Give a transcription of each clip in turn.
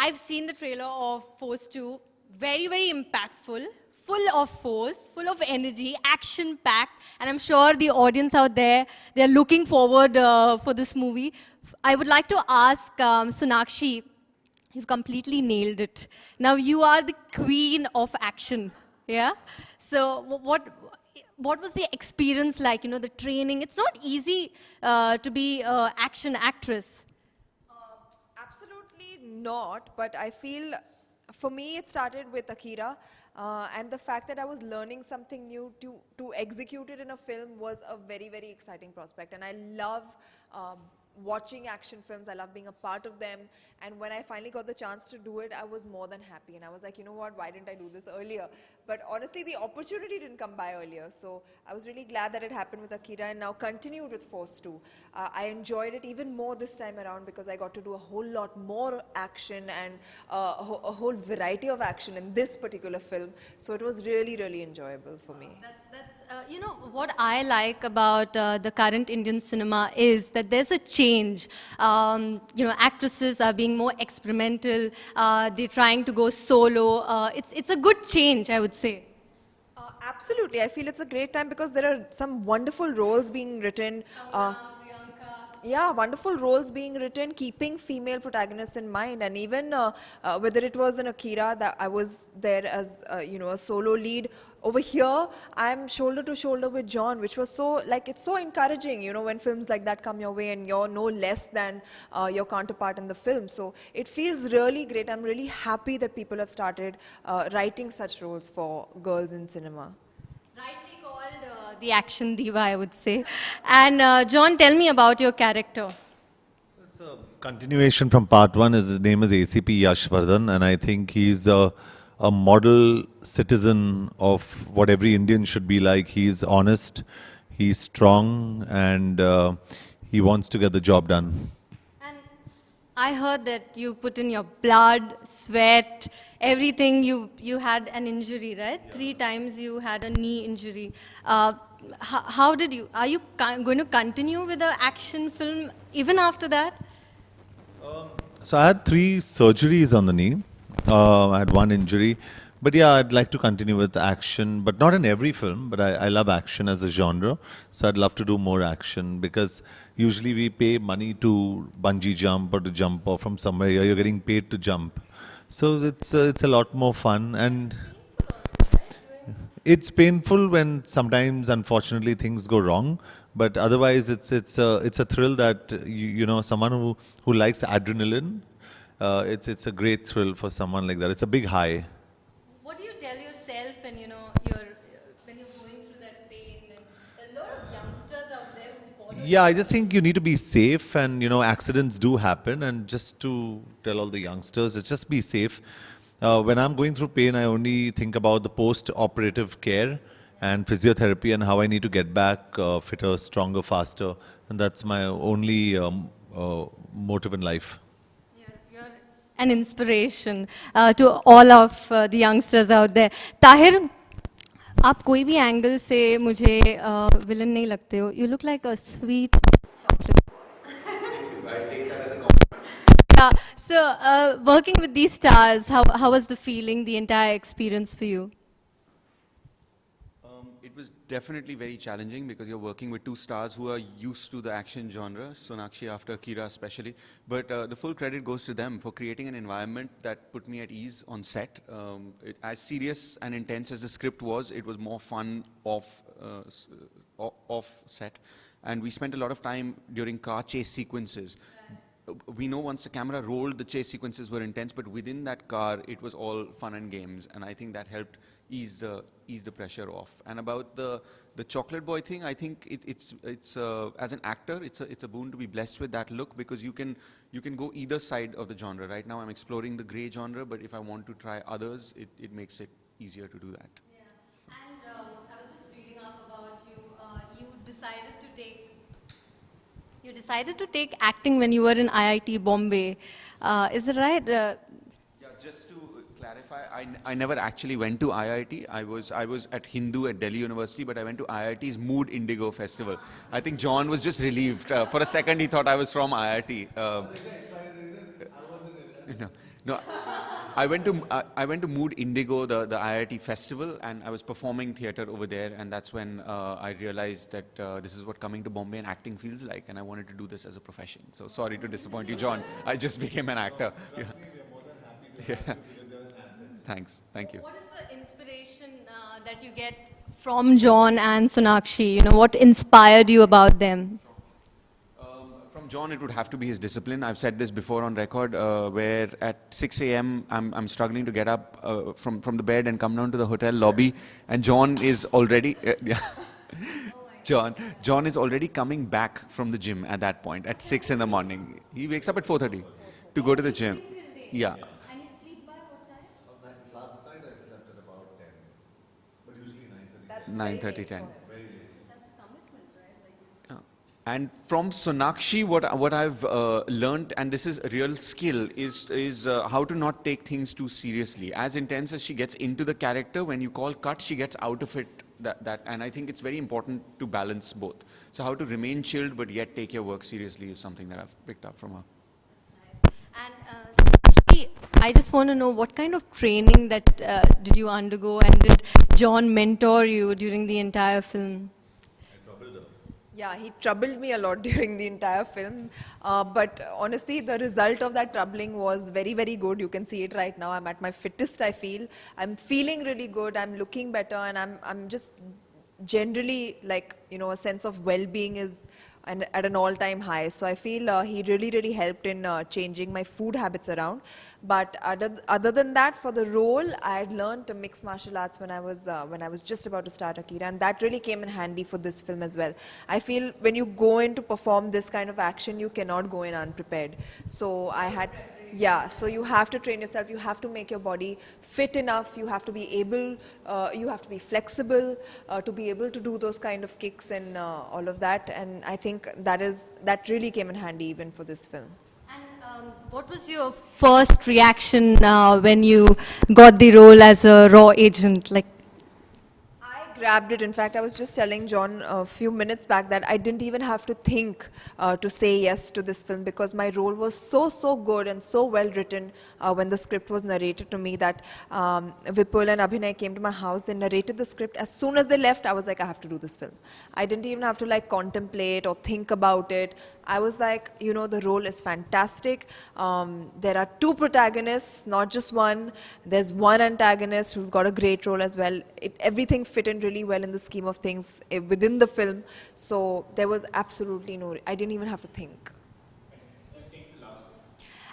I've seen the trailer of Force 2. Very, very impactful, full of force, full of energy, action-packed. And I'm sure the audience out there, they're looking forward for this movie. I would like to ask Sonakshi, you've completely nailed it. Now you are the queen of action, yeah? So what was the experience like, you know, the training? It's not easy to be an action actress. Absolutely not, but I feel for me it started with Akira, and the fact that I was learning something new to execute it in a film was a very, very exciting prospect. And I love watching action films. I love being a part of them. And when I finally got the chance to do it, I was more than happy. And I was like, you know what, why didn't I do this earlier? But honestly, the opportunity didn't come by earlier. So I was really glad that it happened with Akira and now continued with Force 2. I enjoyed it even more this time around because I got to do a whole lot more action and a whole variety of action in this particular film. So it was really, really enjoyable for me. You know, what I like about the current Indian cinema is that there's a change. You know, actresses are being more experimental. They're trying to go solo. It's a good change, I would say. Absolutely. I feel it's a great time because there are some wonderful roles being written. Yeah, wonderful roles being written, keeping female protagonists in mind, and even whether it was in Akira that I was there as you know, a solo lead. Over here, I'm shoulder to shoulder with John, which was so it's so encouraging, you know, when films like that come your way and you're no less than your counterpart in the film. So it feels really great. I'm really happy that people have started writing such roles for girls in cinema. Rightly called the action diva, I would say. And John, tell me about your character. It's a continuation from part one. His name is ACP Yashvardhan, and I think he's a model citizen of what every Indian should be like. He's honest, he's strong, and he wants to get the job done. And I heard that you put in your blood, sweat, everything. You had an injury, right? Yeah. 3 times you had a knee injury. How did you? Are you going to continue with the action film even after that? So I had 3 surgeries on the knee. I had 1 injury. But yeah, I'd like to continue with action, but not in every film, but I love action as a genre. So I'd love to do more action because usually we pay money to bungee jump or to jump off from somewhere. You're getting paid to jump. So it's a lot more fun, and it's painful when sometimes, unfortunately, things go wrong. But otherwise, it's a thrill that you know, someone who likes adrenaline. It's a great thrill for someone like that. It's a big high. What do you tell yourself when you know when you're going through that pain? And a lot of youngsters out there who follow. Yeah, I just think you need to be safe, and you know, accidents do happen. And just to tell all the youngsters, it's just be safe. When I'm going through pain, I only think about the post-operative care and physiotherapy and how I need to get back fitter, stronger, faster. And that's my only motive in life. You're an inspiration to all of the youngsters out there. Tahir, आप कोई भी angle से मुझे villain नहीं लगते हो. You look like a sweet chocolate. Yeah. So working with these stars, how was the feeling, the entire experience for you? It was definitely very challenging because you're working with 2 stars who are used to the action genre, Sonakshi after Akira especially. But the full credit goes to them for creating an environment that put me at ease on set. As serious and intense as the script was, it was more fun off set. And we spent a lot of time during car chase sequences. We know once the camera rolled, the chase sequences were intense, but within that car, it was all fun and games, and I think that helped ease the pressure off. And about the chocolate boy thing, I think it's as an actor, it's a boon to be blessed with that look because you can go either side of the genre. Right now, I'm exploring the gray genre, but if I want to try others, it makes it easier to do that. Yeah. And I was just reading up about you. You decided to take acting when you were in IIT Bombay. Is it right? Yeah, just to clarify, I never actually went to IIT. I was at Hindu at Delhi University, but I went to IIT's Mood Indigo Festival. I think John was just relieved. For a second, he thought I was from IIT. No, I went to Mood Indigo, the IIT festival, and I was performing theatre over there, and that's when I realized that this is what coming to Bombay and acting feels like, and I wanted to do this as a profession. So sorry to disappoint you, John. I just became an actor. Yeah. Yeah. Thanks. Thank you. What is the inspiration that you get from John and Sonakshi? You know, what inspired you about them? From John, it would have to be his discipline. I've said this before on record, where at 6 a.m. I'm struggling to get up from the bed and come down to the hotel lobby, and John is already yeah. John is already coming back from the gym at that point at 6 in the morning. He wakes up at 4:30 to go to the gym. Yeah. And you sleep by what time? Last night I slept at about 10, but usually 9:30. That's 9:30, 10. That's a commitment, right? Like, Yeah. And from Sonakshi, what I've learned, and this is a real skill, is how to not take things too seriously. As intense as she gets into the character, when you call cut, she gets out of it. And I think it's very important to balance both. So how to remain chilled but yet take your work seriously is something that I've picked up from her. and Sonakshi, I just want to know what kind of training that did you undergo, and did John mentor you during the entire film? Yeah, he troubled me a lot during the entire film. But honestly, the result of that troubling was very, very good. You can see it right now. I'm at my fittest, I feel. I'm feeling really good. I'm looking better. And I'm just generally, like, you know, a sense of well-being is at an all-time high. So I feel he really, really helped in changing my food habits around. But other than that, for the role, I had learned mixed martial arts when I was just about to start Akira, and that really came in handy for this film as well. I feel when you go in to perform this kind of action, you cannot go in unprepared. So I had. Yeah, so you have to train yourself, you have to make your body fit enough, you have to be able, you have to be flexible to be able to do those kind of kicks and all of that, and I think that really came in handy even for this film. And what was your first reaction when you got the role as a raw agent? Like, I grabbed it. In fact, I was just telling John a few minutes back that I didn't even have to think to say yes to this film, because my role was so good and so well written when the script was narrated to me that Vipul and Abhinay came to my house, they narrated the script. As soon as they left, I was like, I have to do this film. I didn't even have to like contemplate or think about it. I was like, you know, the role is fantastic. There are two protagonists, not just one. There's one antagonist who's got a great role as well. Everything fit in really well in the scheme of things within the film. So there was absolutely I didn't even have to think.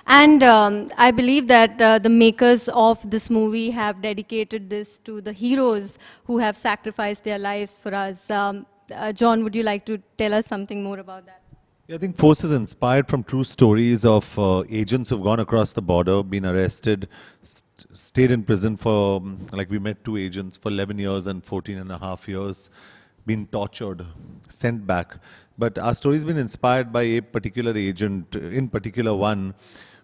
and I believe that the makers of this movie have dedicated this to the heroes who have sacrificed their lives for us. John, would you like to tell us something more about that? Yeah, I think Force is inspired from true stories of agents who've gone across the border, been arrested, stayed in prison for, like we met two agents for 11 years and 14 and a half years, been tortured, sent back. But our story's been inspired by a particular agent, in particular one,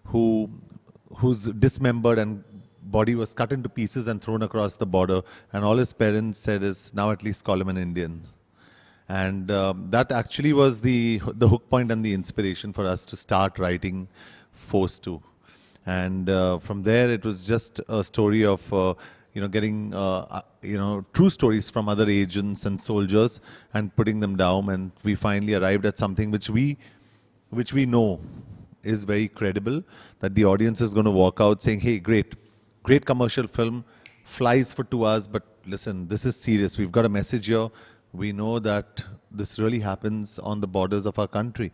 who's dismembered and body was cut into pieces and thrown across the border. And all his parents said is, now at least call him an Indian. And that actually was the hook point and the inspiration for us to start writing Force 2. And from there, it was just a story of getting true stories from other agents and soldiers and putting them down. And we finally arrived at something which we know is very credible. That the audience is going to walk out saying, "Hey, great commercial film, flies for 2 hours, but listen, this is serious. We've got a message here. We know that this really happens on the borders of our country,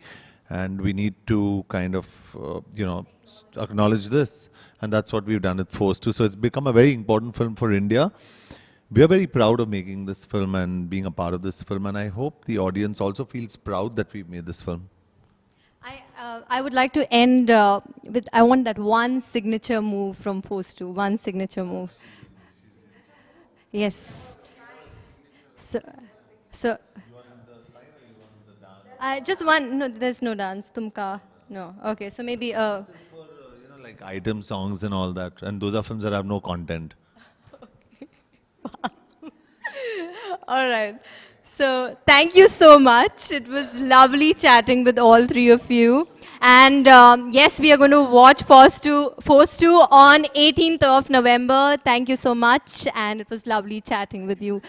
and we need to kind of, acknowledge this." And that's what we've done with Force 2. So it's become a very important film for India. We are very proud of making this film and being a part of this film, and I hope the audience also feels proud that we've made this film. I would like to end with, I want that one signature move from Force 2, one signature move. Yes. So, just one, no, there's no dance, tumka, no. Okay, so maybe, This is for, like item songs and all that, and those are films that have no content. all right. So thank you so much. It was lovely chatting with all three of you. And yes, we are going to watch Force 2 on 18th of November. Thank you so much. And it was lovely chatting with you.